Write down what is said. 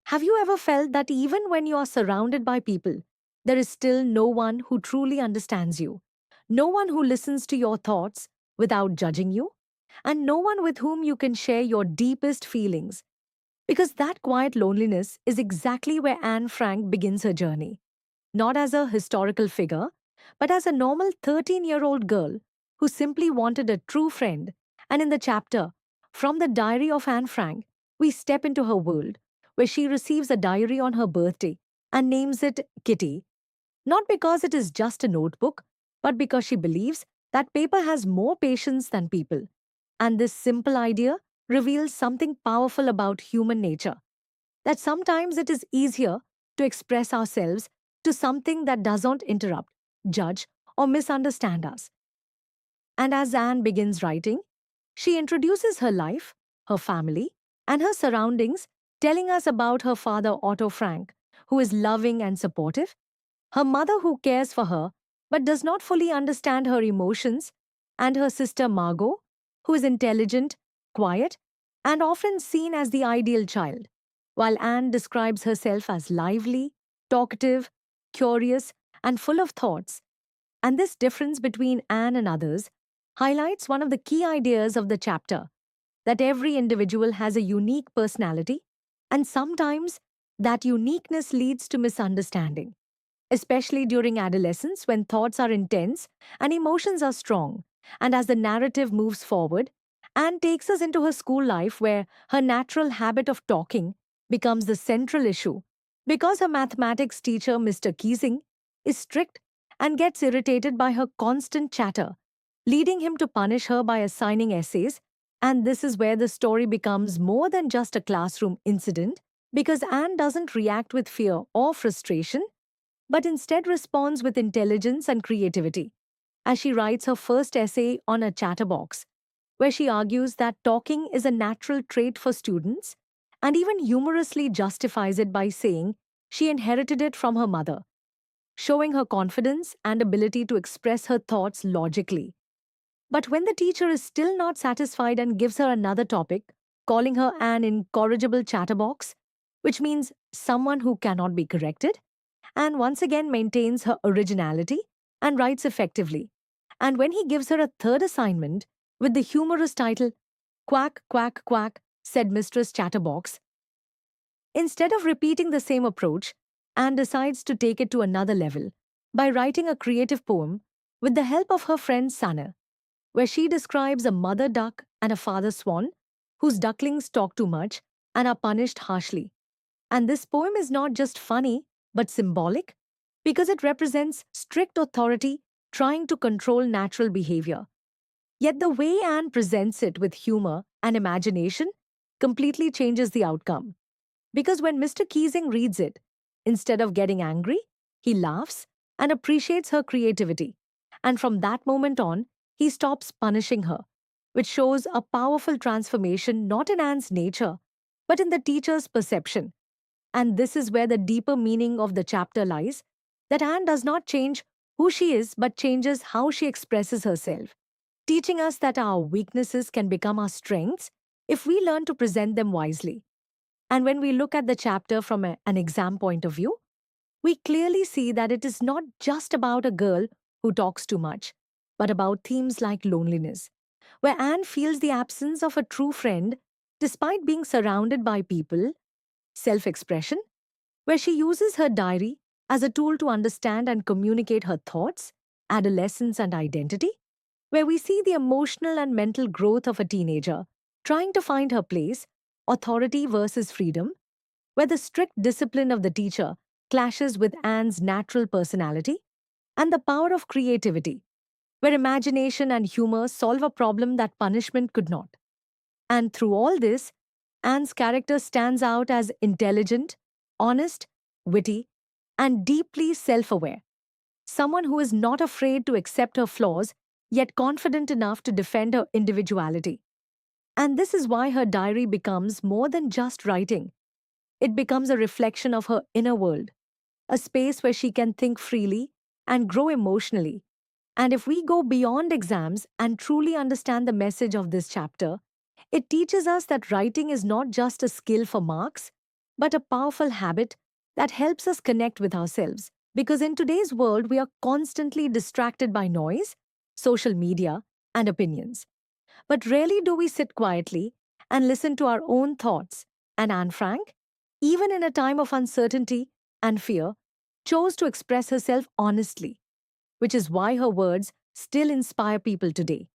Have you ever felt that even when you are surrounded by people, there is still no one who truly understands you? No one who listens to your thoughts without judging you? And no one with whom you can share your deepest feelings? Because that quiet loneliness is exactly where Anne Frank begins her journey. Not as a historical figure, but as a normal 13-year-old girl who simply wanted a true friend. And in the chapter, From the Diary of Anne Frank, we step into her world, where she receives a diary on her birthday and names it Kitty, not because it is just a notebook, but because she believes that paper has more patience than people. And this simple idea reveals something powerful about human nature, that sometimes it is easier to express ourselves to something that doesn't interrupt, judge, or misunderstand us. And as Anne begins writing, she introduces her life, her family, and her surroundings, telling us about her father Otto Frank, who is loving and supportive, her mother who cares for her but does not fully understand her emotions, and her sister Margot, who is intelligent, quiet, and often seen as the ideal child, while Anne describes herself as lively, talkative, curious, and full of thoughts. And this difference between Anne and others highlights one of the key ideas of the chapter, that every individual has a unique personality, and sometimes that uniqueness leads to misunderstanding, especially during adolescence when thoughts are intense and emotions are strong. And as the narrative moves forward, Anne takes us into her school life where her natural habit of talking becomes the central issue because her mathematics teacher, Mr. Keesing, is strict and gets irritated by her constant chatter, leading him to punish her by assigning essays. And this is where the story becomes more than just a classroom incident, because Anne doesn't react with fear or frustration but instead responds with intelligence and creativity, as she writes her first essay on a chatterbox, where she argues that talking is a natural trait for students and even humorously justifies it by saying she inherited it from her mother, showing her confidence and ability to express her thoughts logically. But when the teacher is still not satisfied and gives her another topic, calling her an incorrigible chatterbox, which means someone who cannot be corrected, and once again maintains her originality and writes effectively. And when he gives her a third assignment with the humorous title, Quack, Quack, Quack, said Mistress Chatterbox, instead of repeating the same approach, Anne decides to take it to another level by writing a creative poem with the help of her friend Sanna, where she describes a mother duck and a father swan whose ducklings talk too much and are punished harshly. And this poem is not just funny, but symbolic, because it represents strict authority trying to control natural behavior. Yet the way Anne presents it with humor and imagination completely changes the outcome. Because when Mr. Keesing reads it, instead of getting angry, he laughs and appreciates her creativity. And from that moment on, he stops punishing her, which shows a powerful transformation not in Anne's nature, but in the teacher's perception. And this is where the deeper meaning of the chapter lies, that Anne does not change who she is but changes how she expresses herself, teaching us that our weaknesses can become our strengths if we learn to present them wisely. And when we look at the chapter from an exam point of view, we clearly see that it is not just about a girl who talks too much, but about themes like loneliness, where Anne feels the absence of a true friend despite being surrounded by people, self expression, where she uses her diary as a tool to understand and communicate her thoughts, adolescence, and identity, where we see the emotional and mental growth of a teenager trying to find her place, authority versus freedom, where the strict discipline of the teacher clashes with Anne's natural personality, and the power of creativity, where imagination and humor solve a problem that punishment could not. And through all this, Anne's character stands out as intelligent, honest, witty, and deeply self aware. Someone who is not afraid to accept her flaws, yet confident enough to defend her individuality. And this is why her diary becomes more than just writing. It becomes a reflection of her inner world, a space where she can think freely and grow emotionally. And if we go beyond exams and truly understand the message of this chapter, it teaches us that writing is not just a skill for marks, but a powerful habit that helps us connect with ourselves. Because in today's world, we are constantly distracted by noise, social media, and opinions. But rarely do we sit quietly and listen to our own thoughts. And Anne Frank, even in a time of uncertainty and fear, chose to express herself honestly, which is why her words still inspire people today.